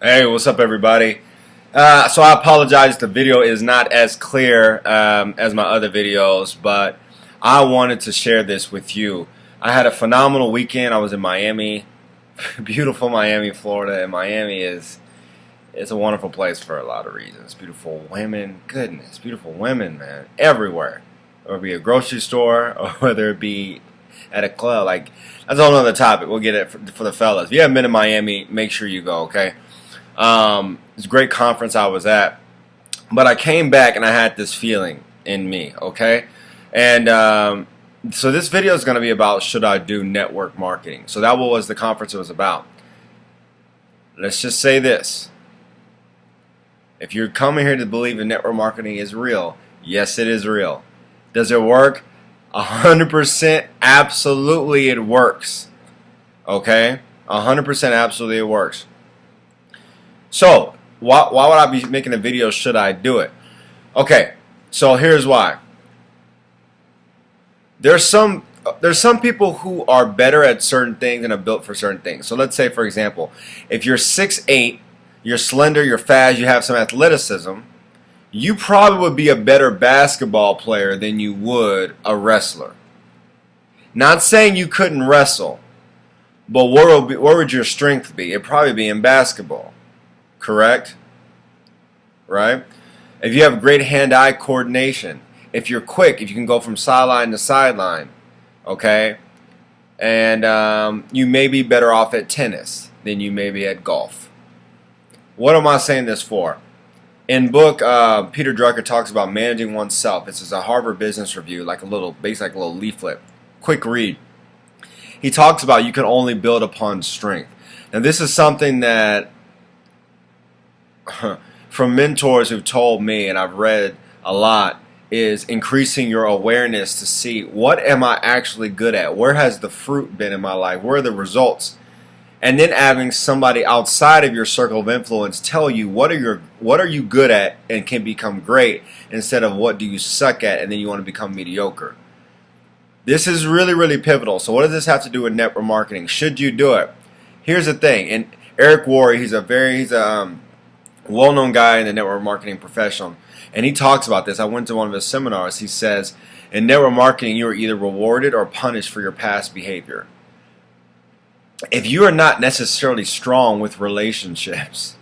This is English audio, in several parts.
Hey, what's up, everybody? So I apologize. The video is not as clear as my other videos, but I wanted to share this with you. I had a phenomenal weekend. I was in Miami, beautiful Miami, Florida, and Miami is it's a wonderful place for a lot of reasons. Beautiful women, goodness, beautiful women, man, everywhere. Whether it be a grocery store or whether it be at a club. Like, that's a whole other topic. We'll get it for the fellas. If you haven't been to Miami, make sure you go, okay? It's a great conference I was at, but I came back and I had this feeling in me, okay? And so this video is going to be about, should I do network marketing? So that was the conference it was about. Let's just say this. If you're coming here to believe that network marketing is real, yes, it is real. Does it work? 100% absolutely it works. Okay? 100% absolutely it works. So, why would I be making a video, should I do it? Okay, so here's why. There's some people who are better at certain things and are built for certain things. So let's say, for example, if you're 6'8", you're slender, you're fast, you have some athleticism, you probably would be a better basketball player than you would a wrestler. Not saying you couldn't wrestle, but where would your strength be? It'd probably be in basketball. Correct? Right? If you have great hand-eye coordination, if you're quick, if you can go from sideline to sideline, okay, and you may be better off at tennis than you may be at golf. What am I saying this for? In book, Peter Drucker talks about managing oneself. This is a Harvard Business Review, like a little leaflet. Quick read. He talks about you can only build upon strength. Now, this is something that from mentors who've told me, and I've read a lot, is increasing your awareness to see, what am I actually good at? Where has the fruit been in my life? Where are the results? And then having somebody outside of your circle of influence tell you what are you good at and can become great, instead of what do you suck at and then you want to become mediocre. This is really, really pivotal. So what does this have to do with network marketing? Should you do it? Here's the thing. And Eric Worre, he's a well-known guy in the network marketing profession, and he talks about this. I went to one of his seminars. He says, in network marketing, you are either rewarded or punished for your past behavior. If you are not necessarily strong with relationships,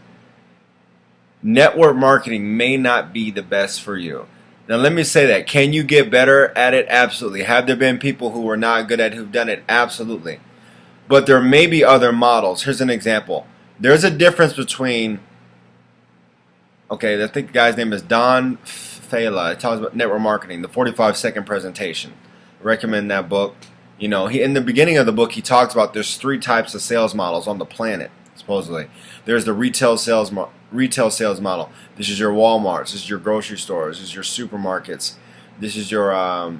network marketing may not be the best for you. Now, let me say that. Can you get better at it? Absolutely. Have there been people who were not good at it who've done it? Absolutely. But there may be other models. Here's an example. There's a difference between, okay, I think the guy's name is Don Fala. It talks about network marketing, the 45-second presentation. I recommend that book. You know, in the beginning of the book, he talks about there's 3 types of sales models on the planet, supposedly. There's the retail sales model. This is your Walmarts. This is your grocery stores. This is your supermarkets. This is your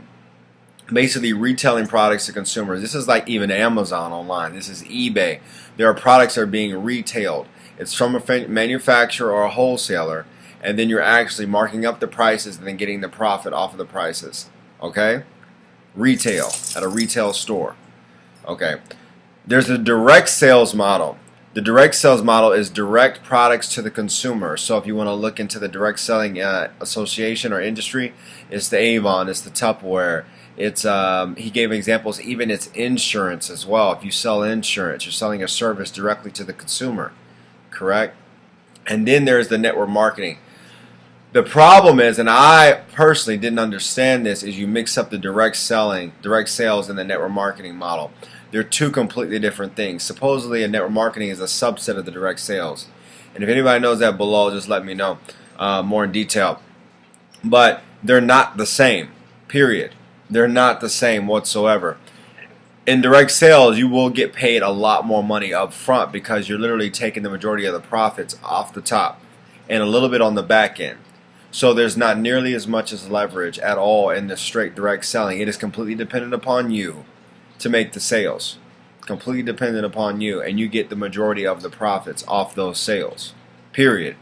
basically retailing products to consumers. This is like even Amazon online. This is eBay. There are products that are being retailed. It's from a manufacturer or a wholesaler, and then you're actually marking up the prices and then getting the profit off of the prices. Okay? Retail, at a retail store. Okay. There's a direct sales model. The direct sales model is direct products to the consumer. So if you want to look into the direct selling association or industry, it's the Avon, it's the Tupperware. It's he gave examples, even it's insurance as well. If you sell insurance, you're selling a service directly to the consumer. Correct? And then there's the network marketing. The problem is, and I personally didn't understand this, is you mix up the direct sales and the network marketing model. They're 2 completely different things. Supposedly a network marketing is a subset of the direct sales. And if anybody knows that below, just let me know more in detail. But they're not the same, period. They're not the same whatsoever. In direct sales, you will get paid a lot more money up front because you're literally taking the majority of the profits off the top and a little bit on the back end. So there's not nearly as much as leverage at all in the straight direct selling. It is completely dependent upon you to make the sales. Completely dependent upon you, and you get the majority of the profits off those sales. Period.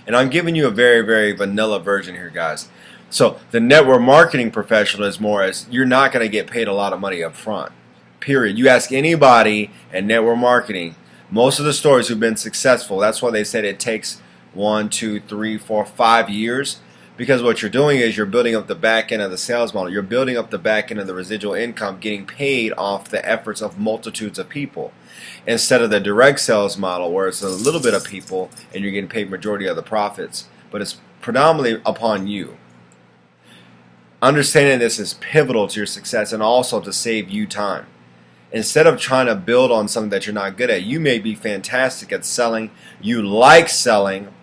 And I'm giving you a very, very vanilla version here, guys. So the network marketing professional is more as you're not going to get paid a lot of money up front. Period. You ask anybody in network marketing, Most of the stories who've been successful, that's why they said it takes 1, 2, 3, 4, 5 years. Because what you're doing is you're building up the back end of the sales model. You're building up the back end of the residual income, getting paid off the efforts of multitudes of people. Instead of the direct sales model where it's a little bit of people and you're getting paid majority of the profits. But it's predominantly upon you. Understanding this is pivotal to your success and also to save you time. Instead of trying to build on something that you're not good at, you may be fantastic at selling. You like selling.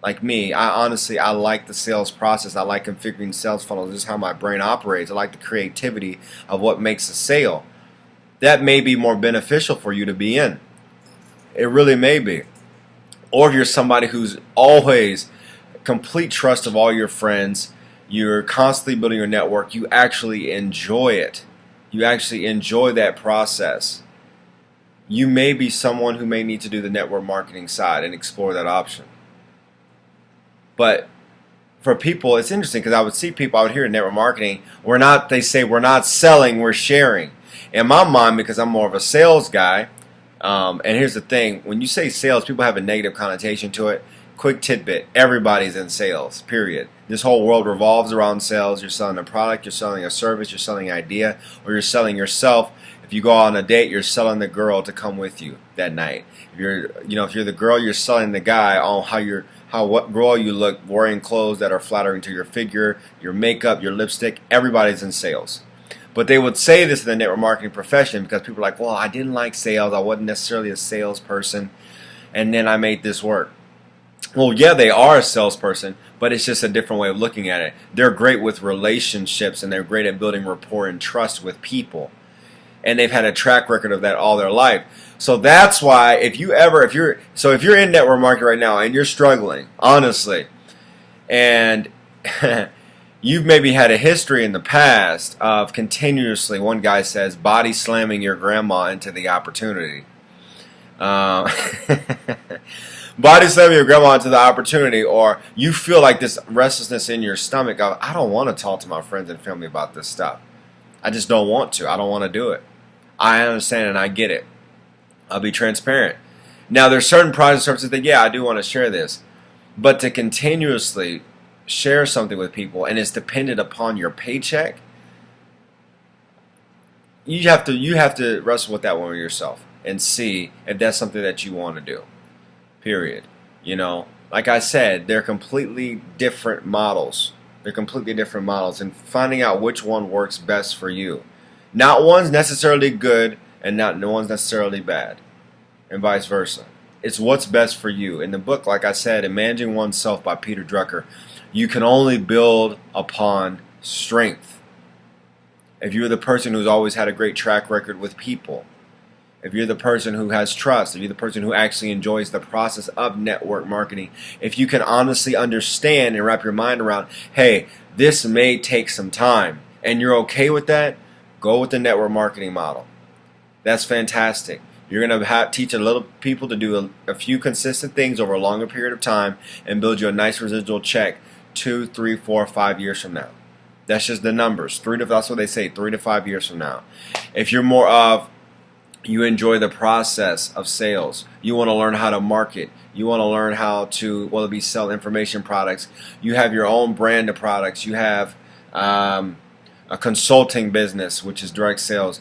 Like me, I like the sales process. I like configuring sales funnels. This is how my brain operates. I like the creativity of what makes a sale. That may be more beneficial for you to be in. It really may be. Or if you're somebody who's always complete trust of all your friends, you're constantly building your network, you actually enjoy it. You actually enjoy that process. You may be someone who may need to do the network marketing side and explore that option. But for people, it's interesting because I would see people out here in network marketing, they say we're not selling, we're sharing. In my mind, because I'm more of a sales guy, and here's the thing, when you say sales, people have a negative connotation to it. Quick tidbit, everybody's in sales, period. This whole world revolves around sales. You're selling a product, you're selling a service, you're selling an idea, or you're selling yourself. If you go on a date, you're selling the girl to come with you that night. If you're the girl, you're selling the guy on what girl you look, wearing clothes that are flattering to your figure, your makeup, your lipstick. Everybody's in sales. But they would say this in the network marketing profession because people are like, well, I didn't like sales. I wasn't necessarily a salesperson. And then I made this work. Well, yeah, they are a salesperson, but it's just a different way of looking at it. They're great with relationships and they're great at building rapport and trust with people. And they've had a track record of that all their life. So that's why if you're in network marketing right now and you're struggling, honestly, and you've maybe had a history in the past of continuously, one guy says, body slamming your grandma into the opportunity. Body slamming your grandma into the opportunity, or you feel like this restlessness in your stomach of, I don't want to talk to my friends and family about this stuff. I just don't want to. I don't want to do it. I understand and I get it. I'll be transparent. Now, there's certain products and services that, yeah, I do want to share this. But to continuously share something with people and it's dependent upon your paycheck, you have to wrestle with that one yourself and see if that's something that you want to do. Period. Like I said, they're completely different models. They're completely different models, and finding out which one works best for you. Not one's necessarily good and no one's necessarily bad, and vice versa. It's what's best for you. In the book, like I said, in Managing Oneself by Peter Drucker, you can only build upon strength. If you're the person who's always had a great track record with people, if you're the person who has trust, if you're the person who actually enjoys the process of network marketing, if you can honestly understand and wrap your mind around, hey, this may take some time, and you're okay with that, go with the network marketing model. That's fantastic. You're going to teach a little people to do a few consistent things over a longer period of time and build you a nice residual check 2, 3, 4, 5 years from now. That's just the numbers. That's what they say, 3 to 5 years from now. If you're more of, you enjoy the process of sales, you want to learn how to market, you want to learn how to, whether it be sell information products, you have your own brand of products, you have a consulting business, which is direct sales.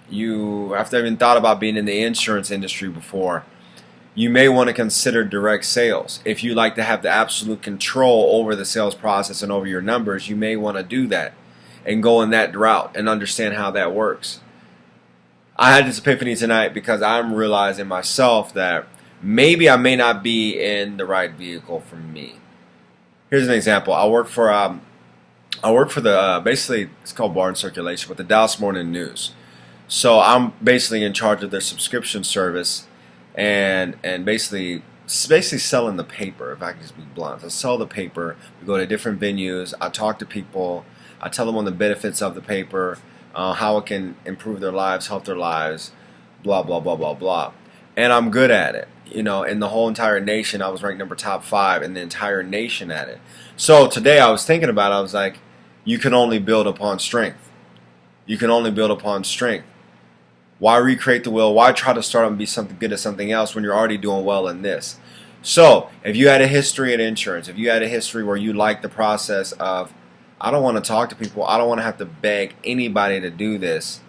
You have to even thought about being in the insurance industry before. You may want to consider direct sales. If you like to have the absolute control over the sales process and over your numbers, you may want to do that and go in that route and understand how that works. I had this epiphany tonight because I'm realizing myself that maybe I may not be in the right vehicle for me. Here's an example. I work for the basically it's called Barn Circulation, with the Dallas Morning News. So I'm basically in charge of their subscription service and basically selling the paper, if I can just be blunt. I sell the paper. We go to different venues. I talk to people. I tell them on the benefits of the paper, how it can improve their lives, help their lives, blah, blah, blah, blah, blah. And I'm good at it. In the whole entire nation, I was ranked number top 5 in the entire nation at it. So today I was thinking about it. I was like, you can only build upon strength. You can only build upon strength. Why recreate the wheel? Why try to start and be something good at something else when you're already doing well in this? So, if you had a history in insurance, if you had a history where you like the process of, I don't want to talk to people, I don't want to have to beg anybody to do this,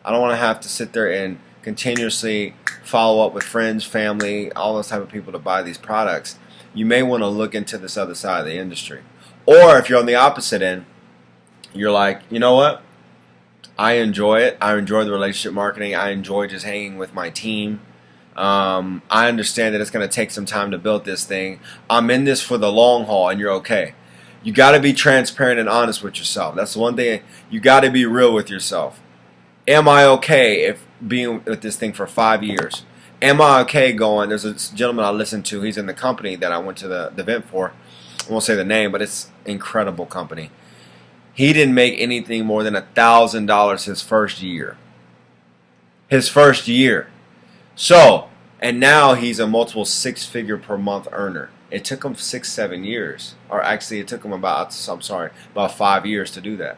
I don't want to have to sit there and continuously follow up with friends, family, all those type of people to buy these products, you may want to look into this other side of the industry. Or if you're on the opposite end, you're like, you know what? I enjoy it. I enjoy the relationship marketing. I enjoy just hanging with my team. I understand that it's going to take some time to build this thing. I'm in this for the long haul, and you're okay. You got to be transparent and honest with yourself. That's the one thing. You got to be real with yourself. Am I okay if being with this thing for 5 years? Am I okay going? There's a gentleman I listened to. He's in the company that I went to the event for. I won't say the name, but it's an incredible company. He didn't make anything more than $1,000 his first year. His first year. So, and now he's a multiple six-figure per month earner. It took him 6-7 years, or actually it took him about 5 years to do that.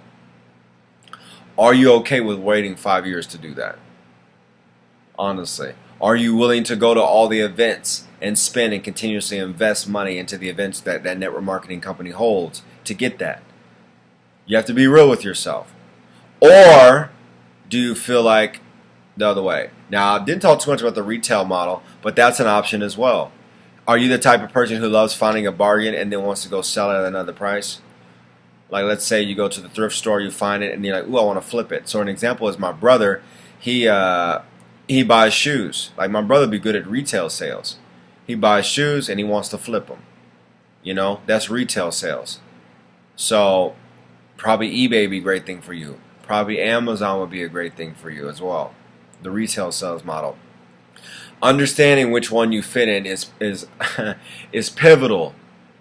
Are you okay with waiting 5 years to do that? Honestly, are you willing to go to all the events and spend and continuously invest money into the events that that network marketing company holds to get that? You have to be real with yourself. Or do you feel like the other way? Now, I didn't talk too much about the retail model, but that's an option as well. Are you the type of person who loves finding a bargain and then wants to go sell it at another price? Like, let's say you go to the thrift store, you find it, and you're like, ooh, I want to flip it. So an example is my brother. He buys shoes. Like, my brother would be good at retail sales. He buys shoes and he wants to flip them. You know, that's retail sales. So probably eBay would be a great thing for you. Probably Amazon would be a great thing for you as well. The retail sales model. Understanding which one you fit in is is pivotal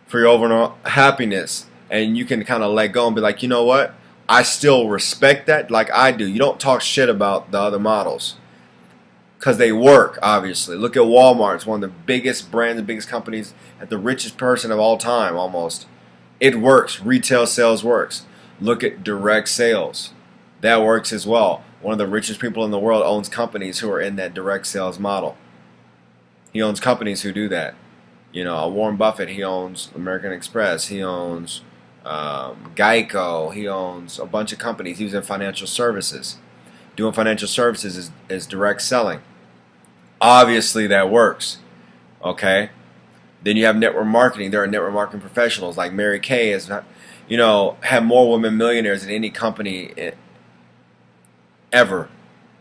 for your overall happiness. And you can kind of let go and be like, you know what? I still respect that like I do. You don't talk shit about the other models. Because they work, obviously. Look at Walmart. It's one of the biggest brands, the biggest companies, and the richest person of all time, almost. It works. Retail sales works. Look at direct sales. That works as well. One of the richest people in the world owns companies who are in that direct sales model. He owns companies who do that. You know, Warren Buffett, he owns American Express. He owns Geico. He owns a bunch of companies. He was in financial services. Doing financial services is direct selling. Obviously, that works. Okay? Then you have network marketing. There are network marketing professionals like Mary Kay has, you know, had more women millionaires than any company ever.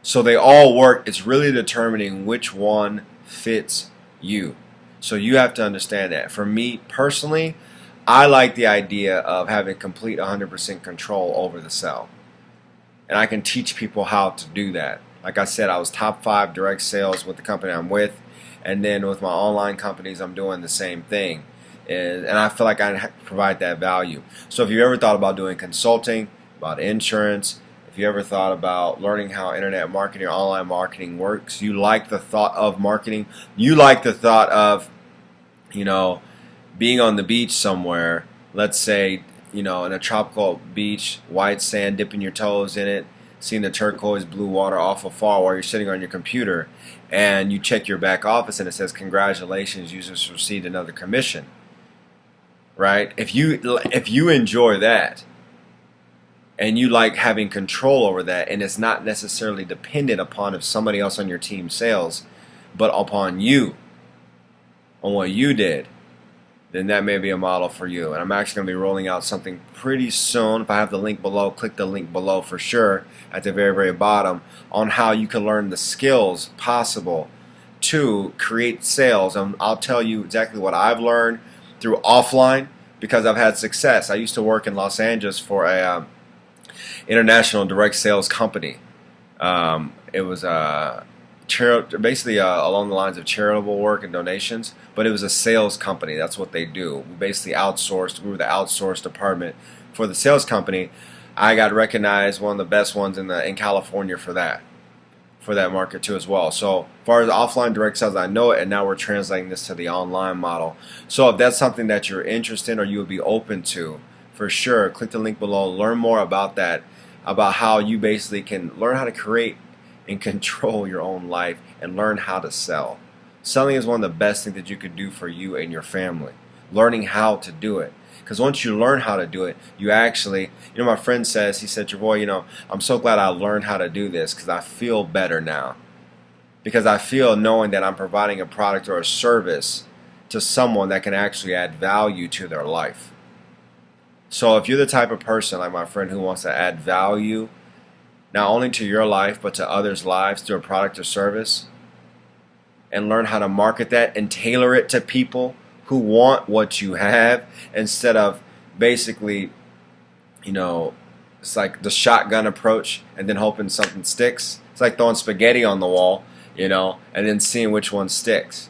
So they all work. It's really determining which one fits you. So you have to understand that. For me personally, I like the idea of having complete 100% control over the sell. And I can teach people how to do that. Like I said, I was top 5 direct sales with the company I'm with. And then with my online companies, I'm doing the same thing. And I feel like I provide that value. So if you ever thought about doing consulting, about insurance, if you ever thought about learning how internet marketing or online marketing works, you like the thought of marketing, you like the thought of, you know, being on the beach somewhere, let's say, you know, in a tropical beach, white sand, dipping your toes in it, seeing the turquoise blue water off afar while you're sitting on your computer, and you check your back office and it says, congratulations, you just received another commission. Right? If you enjoy that, and you like having control over that, and it's not necessarily dependent upon if somebody else on your team sales, but upon you, on what you did, then that may be a model for you. And I'm actually going to be rolling out something pretty soon. If I have the link below, click the link below for sure at the very, very bottom on how you can learn the skills possible to create sales. And I'll tell you exactly what I've learned through offline because I've had success. I used to work in Los Angeles for a international direct sales company. It was basically along the lines of charitable work and donations, but it was a sales company. That's what they do. We basically outsourced. We were the outsourced department for the sales company. I got recognized one of the best ones in California for that market too as well. So as far as offline direct sales, I know it, and now we're translating this to the online model. So if that's something that you're interested in or you would be open to, for sure, click the link below. Learn more about that, about how you basically can learn how to create and control your own life and learn how to sell. Selling is one of the best things that you could do for you and your family. Learning how to do it. Because once you learn how to do it, you actually, my friend says, he said, your boy, I'm so glad I learned how to do this because I feel better now. Because I feel knowing that I'm providing a product or a service to someone that can actually add value to their life. So if you're the type of person like my friend who wants to add value, not only to your life, but to others' lives through a product or service, and learn how to market that and tailor it to people who want what you have, instead of basically, it's like the shotgun approach and then hoping something sticks. It's like throwing spaghetti on the wall, and then seeing which one sticks.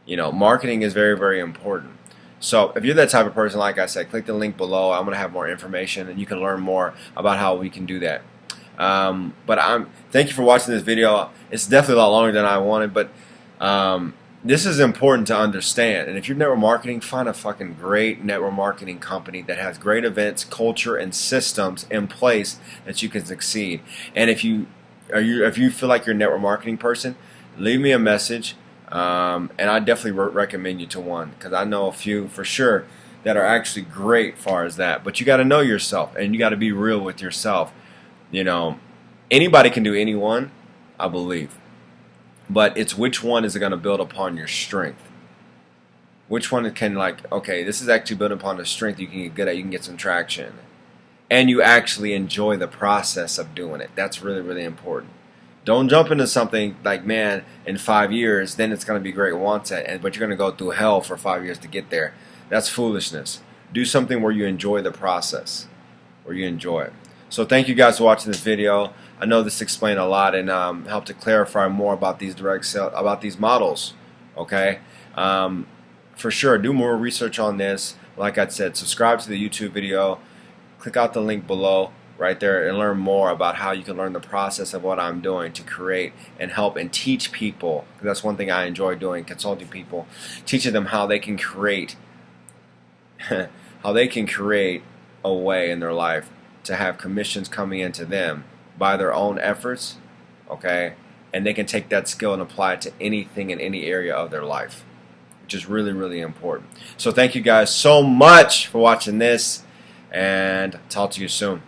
Marketing is very, very important. So if you're that type of person, like I said, click the link below. I'm going to have more information and you can learn more about how we can do that. Thank you for watching this video. It's definitely a lot longer than I wanted, but this is important to understand. And if you're network marketing, find a fucking great network marketing company that has great events, culture, and systems in place that you can succeed. And if you feel like you're a network marketing person, leave me a message, and I definitely recommend you to one, because I know a few for sure that are actually great as far as that. But you got to know yourself, and you got to be real with yourself. Anybody can do any one, I believe. But it's which one is going to build upon your strength. Which one can, okay, this is actually building upon the strength you can get good at, you can get some traction. And you actually enjoy the process of doing it. That's really, really important. Don't jump into something like, man, in 5 years, then it's going to be great once, but you're going to go through hell for 5 years to get there. That's foolishness. Do something where you enjoy the process, where you enjoy it. So thank you guys for watching this video. I know this explained a lot and helped to clarify more about these direct sales, about these models. Okay, for sure, do more research on this. Like I said, subscribe to the YouTube video. Click out the link below right there and learn more about how you can learn the process of what I'm doing to create and help and teach people. That's one thing I enjoy doing, consulting people, teaching them how they can create, a way in their life to have commissions coming into them by their own efforts, okay? And they can take that skill and apply it to anything in any area of their life, which is really, really important. So thank you guys so much for watching this, and talk to you soon.